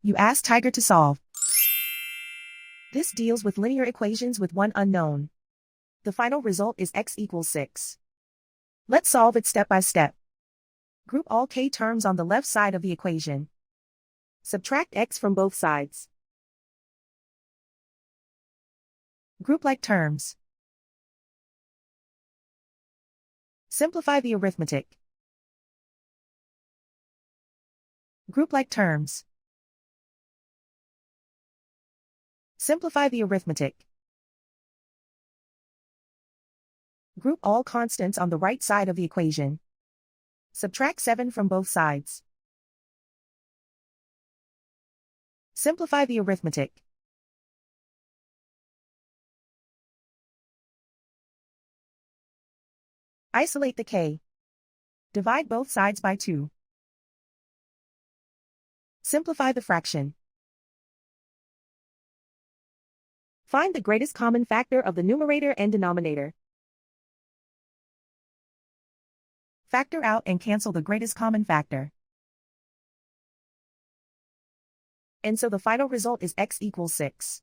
You ask Tiger to solve. This deals with linear equations with one unknown. The final result is x equals 6. Let's solve it step by step. Group all k terms on the left side of the equation. Subtract x from both sides. Group like terms. Simplify the arithmetic. Group like terms. Simplify the arithmetic. Group all constants on the right side of the equation. Subtract 7 from both sides. Simplify the arithmetic. Isolate the k. Divide both sides by 2. Simplify the fraction. Find the greatest common factor of the numerator and denominator. Factor out and cancel the greatest common factor. And so the final result is x equals 6.